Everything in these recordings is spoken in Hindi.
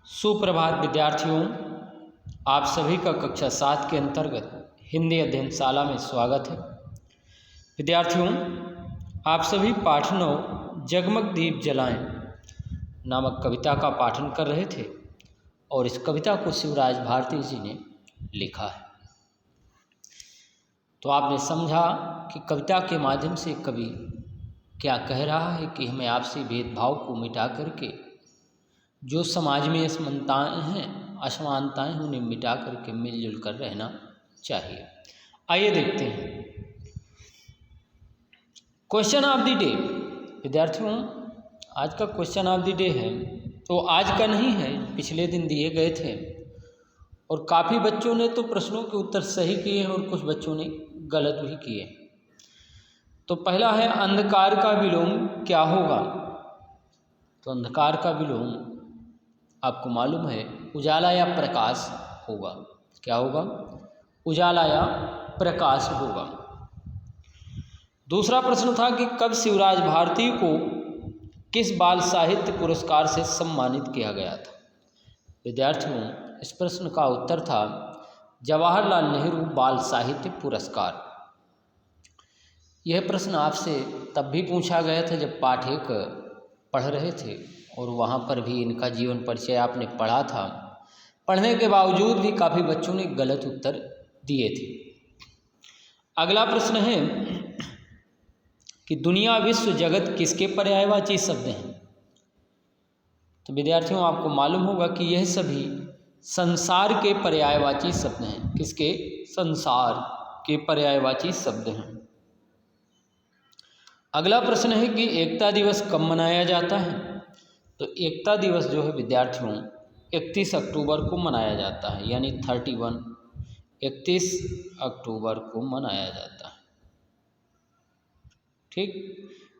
सुप्रभात विद्यार्थियों, आप सभी का कक्षा 7 के अंतर्गत हिंदी अध्ययनशाला में स्वागत है। विद्यार्थियों, आप सभी पाठ 9 जगमग दीप जलाएं नामक कविता का पाठन कर रहे थे और इस कविता को शिवराज भारती जी ने लिखा है। तो आपने समझा कि कविता के माध्यम से कवि क्या कह रहा है कि हमें आपसी भेदभाव को मिटा करके जो समाज में असमानताएं हैं उन्हें मिटा करके मिलजुल कर रहना चाहिए। आइए देखते हैं क्वेश्चन ऑफ द डे। विद्यार्थियों, आज का क्वेश्चन ऑफ द डे है, तो आज का नहीं है, पिछले दिन दिए गए थे और काफ़ी बच्चों ने तो प्रश्नों के उत्तर सही किए हैं और कुछ बच्चों ने गलत भी किए। तो पहला है, अंधकार का विलोम क्या होगा? तो अंधकार का विलोम आपको मालूम है उजाला या प्रकाश होगा। क्या होगा? उजाला या प्रकाश होगा। दूसरा प्रश्न था कि कब शिवराज भारती को किस बाल साहित्य पुरस्कार से सम्मानित किया गया था? विद्यार्थियों, इस प्रश्न का उत्तर था जवाहरलाल नेहरू बाल साहित्य पुरस्कार। यह प्रश्न आपसे तब भी पूछा गया था जब पाठ 1 पढ़ रहे थे और वहाँ पर भी इनका जीवन परिचय आपने पढ़ा था। पढ़ने के बावजूद भी काफ़ी बच्चों ने गलत उत्तर दिए थे। अगला प्रश्न है कि दुनिया, विश्व, जगत किसके पर्यायवाची शब्द हैं? तो विद्यार्थियों, आपको मालूम होगा कि यह सभी संसार के पर्यायवाची शब्द हैं। किसके? संसार के पर्यायवाची शब्द हैं। अगला प्रश्न है कि एकता दिवस कब मनाया जाता है? तो एकता दिवस जो है विद्यार्थियों 31 अक्टूबर को मनाया जाता है, यानी 31 अक्टूबर को मनाया जाता है। ठीक,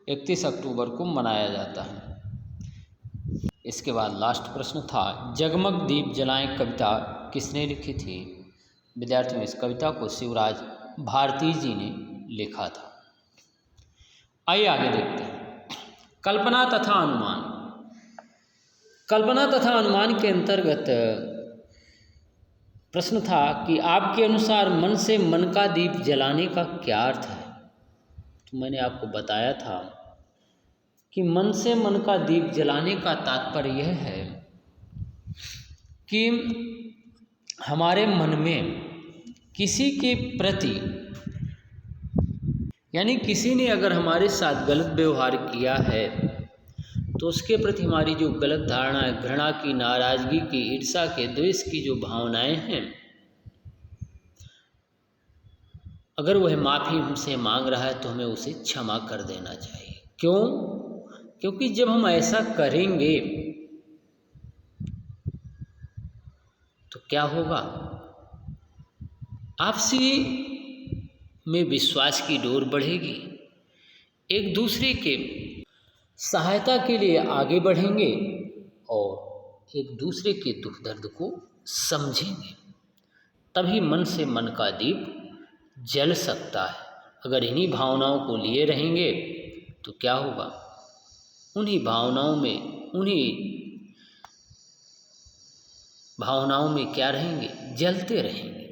31 अक्टूबर को मनाया जाता है। इसके बाद लास्ट प्रश्न था जगमग दीप जलाएं कविता किसने लिखी थी? विद्यार्थियों, इस कविता को शिवराज भारती जी ने लिखा था। आइए आगे देखते हैं कल्पना तथा अनुमान। कल्पना तथा अनुमान के अंतर्गत प्रश्न था कि आपके अनुसार मन से मन का दीप जलाने का क्या अर्थ है? तो मैंने आपको बताया था कि मन से मन का दीप जलाने का तात्पर्य यह है कि हमारे मन में किसी के प्रति, यानी किसी ने अगर हमारे साथ गलत व्यवहार किया है तो उसके प्रति हमारी जो गलत धारणा है, घृणा की, नाराजगी की, ईर्ष्या के, द्वेष की जो भावनाएं हैं, अगर वह माफ़ी हमसे मांग रहा है तो हमें उसे क्षमा कर देना चाहिए। क्यों? क्योंकि जब हम ऐसा करेंगे तो क्या होगा? आपसी में विश्वास की डोर बढ़ेगी, एक दूसरे के सहायता के लिए आगे बढ़ेंगे और एक दूसरे के दुख दर्द को समझेंगे। तभी मन से मन का दीप जल सकता है। अगर इन्हीं भावनाओं को लिए रहेंगे तो क्या होगा? उन्हीं भावनाओं में क्या रहेंगे? जलते रहेंगे।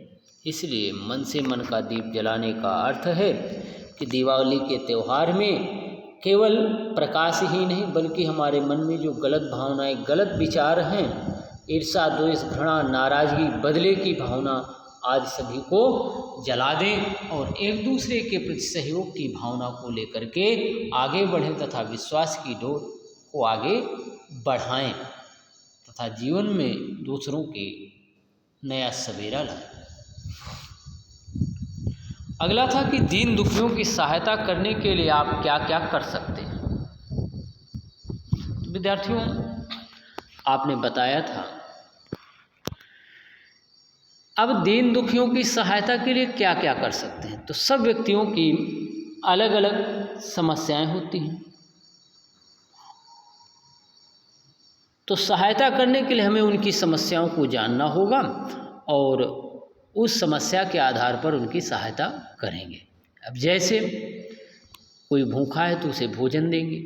इसलिए मन से मन का दीप जलाने का अर्थ है कि दिवाली के त्यौहार में केवल प्रकाश ही नहीं बल्कि हमारे मन में जो गलत भावनाएं, गलत विचार हैं, ईर्ष्या, द्वेष, घृणा, नाराजगी, बदले की भावना आज सभी को जला दें और एक दूसरे के प्रति सहयोग की भावना को लेकर के आगे बढ़ें तथा विश्वास की डोर को आगे बढ़ाएं तथा जीवन में दूसरों के नया सवेरा लाएं। अगला था कि दीन दुखियों की सहायता करने के लिए आप क्या क्या कर सकते हैं? तो विद्यार्थियों, आपने बताया था अब दीन दुखियों की सहायता के लिए क्या क्या कर सकते हैं। तो सब व्यक्तियों की अलग अलग समस्याएं होती हैं, तो सहायता करने के लिए हमें उनकी समस्याओं को जानना होगा और उस समस्या के आधार पर उनकी सहायता करेंगे। अब जैसे कोई भूखा है तो उसे भोजन देंगे,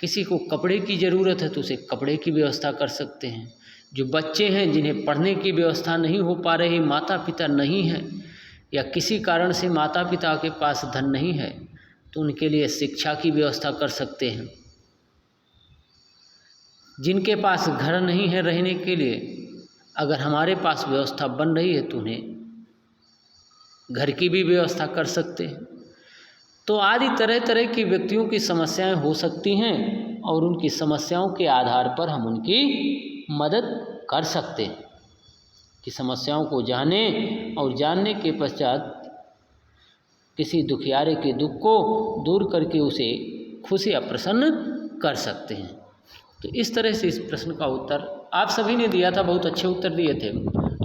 किसी को कपड़े की ज़रूरत है तो उसे कपड़े की व्यवस्था कर सकते हैं। जो बच्चे हैं जिन्हें पढ़ने की व्यवस्था नहीं हो पा रही, माता पिता नहीं है या किसी कारण से माता पिता के पास धन नहीं है, तो उनके लिए शिक्षा की व्यवस्था कर सकते हैं। जिनके पास घर नहीं है रहने के लिए, अगर हमारे पास व्यवस्था बन रही है तो उन्हें घर की भी व्यवस्था कर सकते हैं। तो आदि तरह तरह की व्यक्तियों की समस्याएं हो सकती हैं और उनकी समस्याओं के आधार पर हम उनकी मदद कर सकते हैं कि समस्याओं को जाने और जानने के पश्चात किसी दुखियारे के दुख को दूर करके उसे खुश या प्रसन्न कर सकते हैं। तो इस तरह से इस प्रश्न का उत्तर आप सभी ने दिया था, बहुत अच्छे उत्तर दिए थे।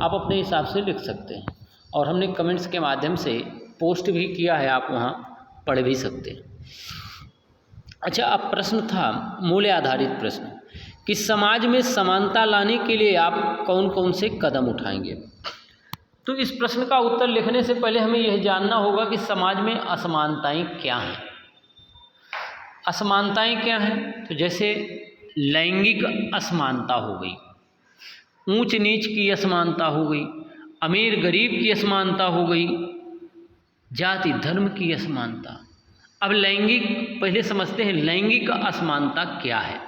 आप अपने हिसाब से लिख सकते हैं और हमने कमेंट्स के माध्यम से पोस्ट भी किया है, आप वहाँ पढ़ भी सकते हैं। अच्छा, अब प्रश्न था मूल्य आधारित प्रश्न कि समाज में समानता लाने के लिए आप कौन कौन से कदम उठाएंगे। तो इस प्रश्न का उत्तर लिखने से पहले हमें यह जानना होगा कि समाज में असमानताएं क्या हैं। असमानताएं क्या हैं? तो जैसे लैंगिक असमानता हो गई, ऊंच नीच की असमानता हो गई, अमीर गरीब की असमानता हो गई, जाति धर्म की असमानता। अब लैंगिक पहले समझते हैं लैंगिक असमानता क्या है।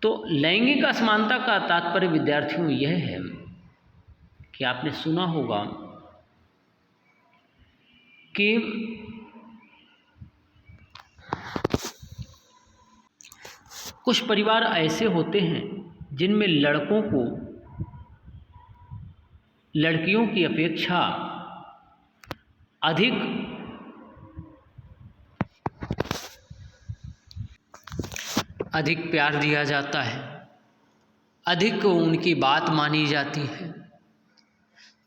तो लैंगिक असमानता का तात्पर्य विद्यार्थियों यह है कि आपने सुना होगा कि कुछ परिवार ऐसे होते हैं जिनमें लड़कों को लड़कियों की अपेक्षा अधिक प्यार दिया जाता है, अधिक उनकी बात मानी जाती है।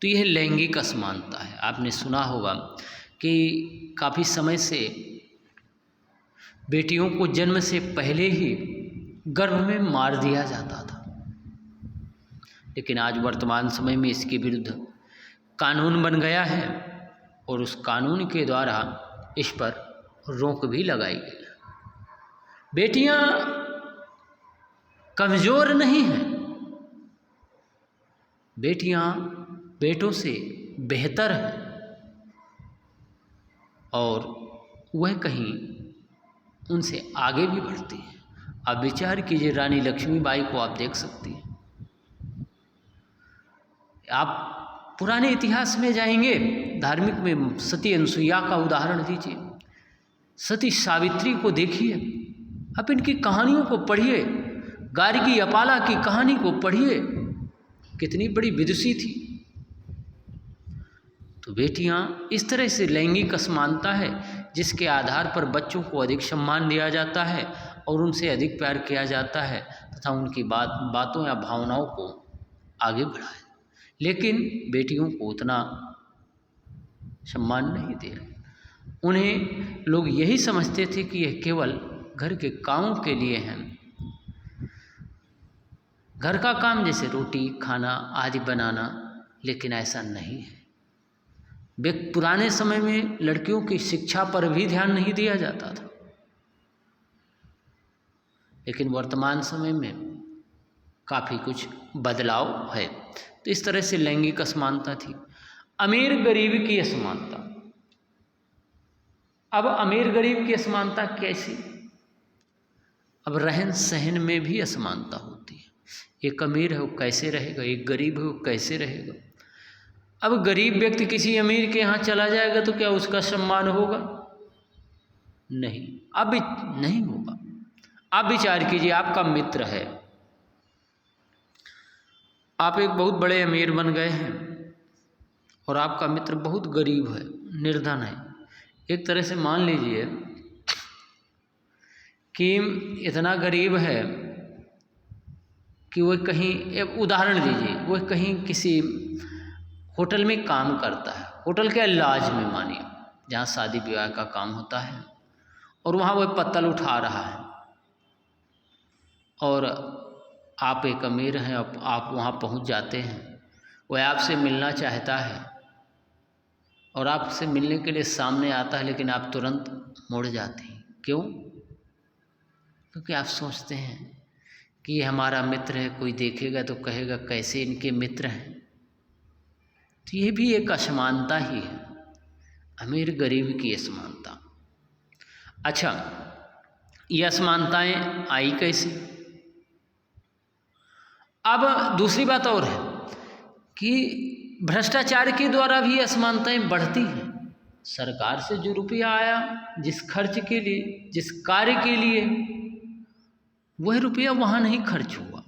तो यह लैंगिक असमानता है। आपने सुना होगा कि काफ़ी समय से बेटियों को जन्म से पहले ही गर्भ में मार दिया जाता था, लेकिन आज वर्तमान समय में इसके विरुद्ध कानून बन गया है और उस कानून के द्वारा इस पर रोक भी लगाई गई। बेटियां कमज़ोर नहीं हैं, बेटियां बेटों से बेहतर हैं और वह कहीं उनसे आगे भी बढ़ती है। अब विचार कीजिए, रानी लक्ष्मीबाई को आप देख सकती हैं। आप पुराने इतिहास में जाएंगे, धार्मिक में सती अनुसुईया का उदाहरण दीजिए, सती सावित्री को देखिए, आप इनकी कहानियों को पढ़िए, गार्गी अपाला की कहानी को पढ़िए, कितनी बड़ी विदुषी थी। तो बेटियां इस तरह से लैंगिक असमानता है जिसके आधार पर बच्चों को अधिक सम्मान दिया जाता है और उनसे अधिक प्यार किया जाता है तथा उनकी बातों या भावनाओं को आगे बढ़ाए, लेकिन बेटियों को उतना सम्मान नहीं दे रहे। उन्हें लोग यही समझते थे कि यह केवल घर के कामों के लिए हैं। घर का काम जैसे रोटी खाना आदि बनाना, लेकिन ऐसा नहीं है। पुराने समय में लड़कियों की शिक्षा पर भी ध्यान नहीं दिया जाता था, लेकिन वर्तमान समय में काफ़ी कुछ बदलाव है। तो इस तरह से लैंगिक असमानता थी। अमीर गरीब की असमानता। अब अमीर गरीब की असमानता कैसी? अब रहन सहन में भी असमानता होती है। एक अमीर है वो कैसे रहेगा, एक गरीब है वो कैसे रहेगा। अब गरीब व्यक्ति किसी अमीर के यहाँ चला जाएगा तो क्या उसका सम्मान होगा? नहीं, अब नहीं होगा। आप विचार कीजिए, आपका मित्र है, आप एक बहुत बड़े अमीर बन गए हैं और आपका मित्र बहुत गरीब है, निर्धन है। एक तरह से मान लीजिए कि इतना गरीब है कि वह कहीं, एक उदाहरण दीजिए, वह कहीं किसी होटल में काम करता है, होटल के लॉज में मानिए, जहाँ शादी विवाह का काम होता है, और वहाँ वह पत्तल उठा रहा है और आप एक अमीर हैं, आप वहाँ पहुँच जाते हैं, वह आपसे मिलना चाहता है और आपसे मिलने के लिए सामने आता है, लेकिन आप तुरंत मुड़ जाते हैं। क्यों? क्योंकि आप सोचते हैं कि ये हमारा मित्र है, कोई देखेगा तो कहेगा कैसे इनके मित्र हैं। तो ये भी एक असमानता ही है, अमीर गरीब की असमानता। अच्छा, ये असमानताएं आई कैसे? अब दूसरी बात और है कि भ्रष्टाचार के द्वारा भी असमानताएं बढ़ती हैं। सरकार से जो रुपया आया जिस खर्च के लिए, जिस कार्य के लिए, वह रुपया वहाँ नहीं खर्च हुआ।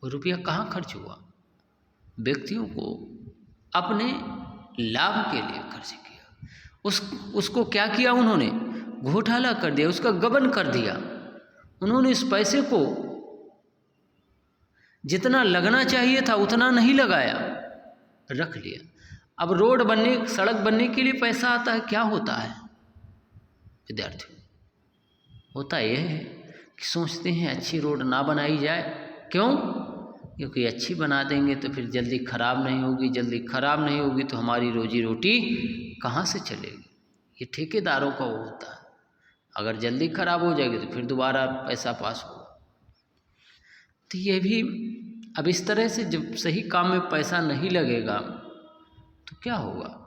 वह रुपया कहाँ खर्च हुआ? व्यक्तियों को अपने लाभ के लिए खर्च किया। उसको क्या किया उन्होंने? घोटाला कर दिया, उसका गबन कर दिया। उन्होंने इस पैसे को जितना लगना चाहिए था उतना नहीं लगाया, रख लिया। अब रोड बनने, सड़क बनने के लिए पैसा आता है, क्या होता है विद्यार्थी? होता यह है कि सोचते हैं अच्छी रोड ना बनाई जाए। क्यों? क्योंकि अच्छी बना देंगे तो फिर जल्दी ख़राब नहीं होगी, जल्दी ख़राब नहीं होगी तो हमारी रोजी रोटी कहाँ से चलेगी? ये ठेकेदारों का वो होता है। अगर जल्दी ख़राब हो जाएगी तो फिर दोबारा पैसा पास होगा। तो ये भी अब इस तरह से जब सही काम में पैसा नहीं लगेगा तो क्या होगा?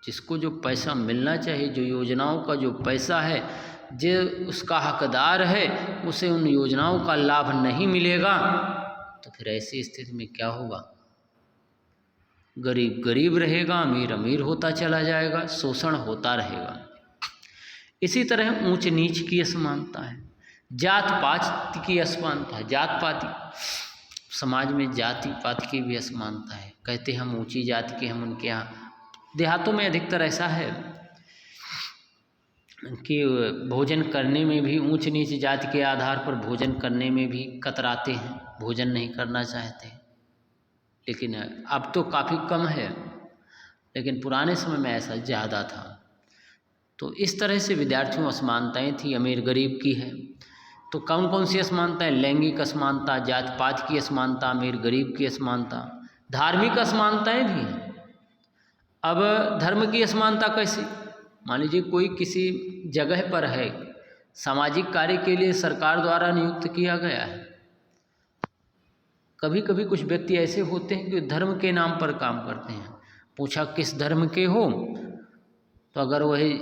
जिसको जो पैसा मिलना चाहिए, जो योजनाओं का जो पैसा है, जो उसका हकदार है, उसे उन योजनाओं का लाभ नहीं मिलेगा तो फिर ऐसी स्थिति में क्या होगा? गरीब गरीब रहेगा, अमीर अमीर होता चला जाएगा, शोषण होता रहेगा। इसी तरह ऊंच नीच की असमानता है, जात पात की असमानता है। जात पात समाज में जाति पात की भी असमानता है। कहते हम ऊंची जाति के, हम उनके यहाँ। देहातों में अधिकतर ऐसा है कि भोजन करने में भी ऊंच नीच जाति के आधार पर भोजन करने में भी कतराते हैं, भोजन नहीं करना चाहते। लेकिन अब तो काफ़ी कम है, लेकिन पुराने समय में ऐसा ज़्यादा था। तो इस तरह से विद्यार्थियों असमानताएं थी, अमीर गरीब की है। तो कौन कौन सी असमानताएं? लैंगिक असमानता, जात पात की असमानता, अमीर गरीब की असमानता, धार्मिक असमानताएं भी हैं। अब धर्म की असमानता कैसे? मान लीजिए कोई किसी जगह पर है, सामाजिक कार्य के लिए सरकार द्वारा नियुक्त किया गया है। कभी कभी कुछ व्यक्ति ऐसे होते हैं कि धर्म के नाम पर काम करते हैं। पूछा किस धर्म के हो, तो अगर वही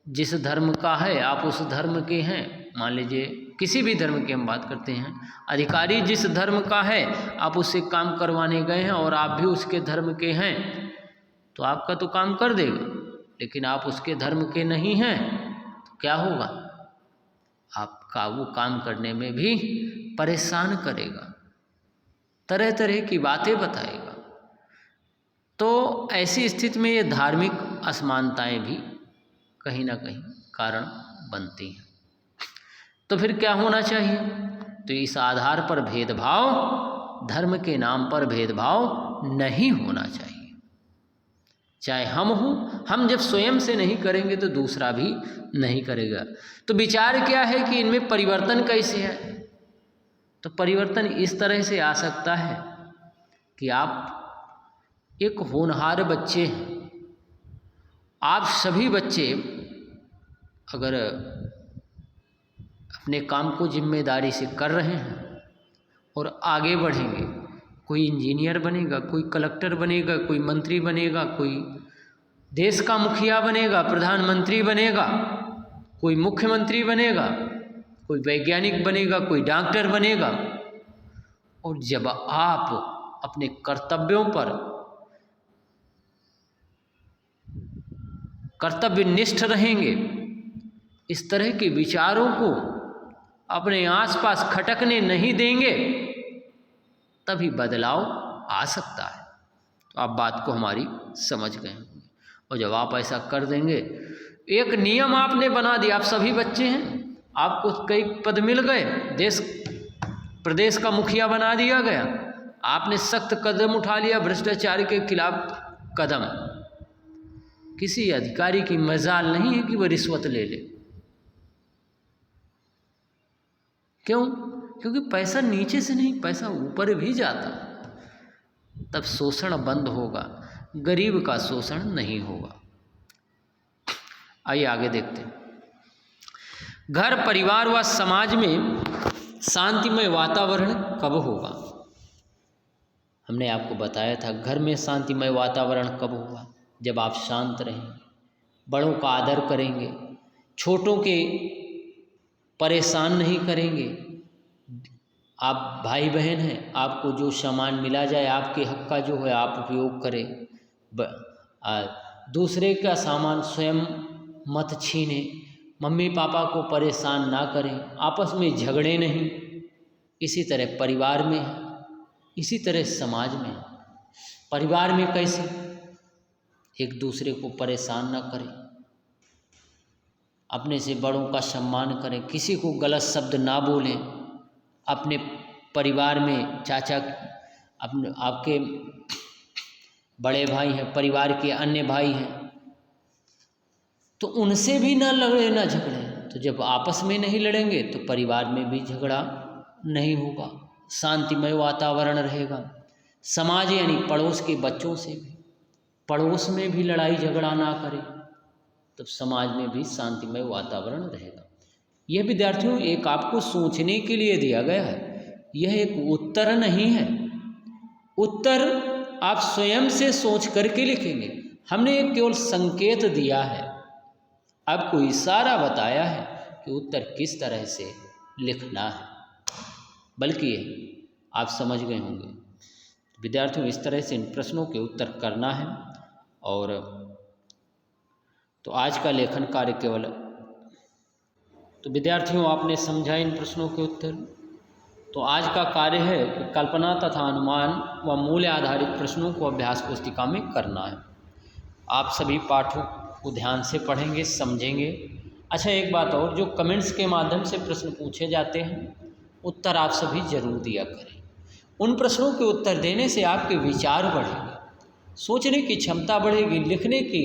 जिस धर्म का है, आप उस धर्म के हैं, मान लीजिए किसी भी धर्म की हम बात करते हैं, अधिकारी जिस धर्म का है आप उससे काम करवाने गए हैं और आप भी उसके धर्म के हैं, तो आपका तो काम कर देगा। लेकिन आप उसके धर्म के नहीं हैं तो क्या होगा? आपका वो काम करने में भी परेशान करेगा, तरह तरह की बातें बताएगा। तो ऐसी स्थिति में ये धार्मिक असमानताएं भी कहीं ना कहीं कारण बनती हैं। तो फिर क्या होना चाहिए? तो इस आधार पर भेदभाव, धर्म के नाम पर भेदभाव नहीं होना चाहिए। चाहे हम हों, हम जब स्वयं से नहीं करेंगे तो दूसरा भी नहीं करेगा। तो विचार क्या है कि इनमें परिवर्तन कैसे है? तो परिवर्तन इस तरह से आ सकता है कि आप एक होनहार बच्चे हैं, आप सभी बच्चे अगर अपने काम को जिम्मेदारी से कर रहे हैं और आगे बढ़ेंगे, कोई इंजीनियर बनेगा, कोई कलेक्टर बनेगा, कोई मंत्री बनेगा, कोई देश का मुखिया बनेगा, प्रधानमंत्री बनेगा, कोई मुख्यमंत्री बनेगा, कोई वैज्ञानिक बनेगा, कोई डॉक्टर बनेगा। और जब आप अपने कर्तव्यों पर कर्तव्यनिष्ठ रहेंगे, इस तरह के विचारों को अपने आसपास खटकने नहीं देंगे, तभी बदलाव आ सकता है। तो आप बात को हमारी समझ गए होंगे। और जब आप ऐसा कर देंगे, एक नियम आपने बना दिया, आप सभी बच्चे हैं, आपको कई पद मिल गए, देश प्रदेश का मुखिया बना दिया गया, आपने सख्त कदम उठा लिया भ्रष्टाचार के खिलाफ कदम। किसी अधिकारी की मजाल नहीं है कि वह रिश्वत ले ले। क्यों? क्योंकि पैसा नीचे से नहीं, पैसा ऊपर भी जाता, तब शोषण बंद होगा, गरीब का शोषण नहीं होगा। आइए आगे देखते हैं। घर, परिवार व समाज में शांतिमय वातावरण कब होगा? हमने आपको बताया था घर में शांतिमय वातावरण कब होगा? जब आप शांत रहेंगे, बड़ों का आदर करेंगे, छोटों के परेशान नहीं करेंगे। आप भाई बहन हैं, आपको जो सामान मिला जाए आपके हक का जो है आप उपयोग करें। दूसरे का सामान स्वयं मत छीने, मम्मी पापा को परेशान ना करें, आपस में झगड़े नहीं। इसी तरह परिवार में है, इसी तरह समाज में है। परिवार में कैसे? एक दूसरे को परेशान ना करें, अपने से बड़ों का सम्मान करें, किसी को गलत शब्द ना बोलें। अपने परिवार में चाचा, अपने आपके बड़े भाई हैं, परिवार के अन्य भाई हैं, तो उनसे भी ना लड़े ना झगड़े। तो जब आपस में नहीं लड़ेंगे तो परिवार में भी झगड़ा नहीं होगा, शांतिमय वातावरण रहेगा। समाज यानी पड़ोस के बच्चों से भी, पड़ोस में भी लड़ाई झगड़ा ना करें, तब समाज में भी शांतिमय वातावरण रहेगा। यह विद्यार्थियों एक आपको सोचने के लिए दिया गया है, यह एक उत्तर नहीं है। उत्तर आप स्वयं से सोच करके लिखेंगे। हमने एक केवल संकेत दिया है, आपको इशारा बताया है कि उत्तर किस तरह से लिखना है, बल्कि आप समझ गए होंगे। विद्यार्थियों इस तरह से इन प्रश्नों के उत्तर करना है। और तो आज का लेखन कार्य केवल, तो विद्यार्थियों आपने समझा इन प्रश्नों के उत्तर। तो आज का कार्य है कि कल्पना तथा अनुमान व मूल्य आधारित प्रश्नों को अभ्यास पुस्तिका में करना है। आप सभी पाठों को ध्यान से पढ़ेंगे, समझेंगे। अच्छा, एक बात और, जो कमेंट्स के माध्यम से प्रश्न पूछे जाते हैं, उत्तर आप सभी जरूर दिया करें। उन प्रश्नों के उत्तर देने से आपके विचार बढ़ेंगे, सोचने की क्षमता बढ़ेगी, लिखने की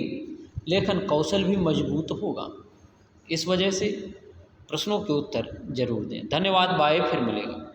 लेखन कौशल भी मजबूत होगा। इस वजह से प्रश्नों के उत्तर जरूर दें। धन्यवाद, बाय, फिर मिलेगा।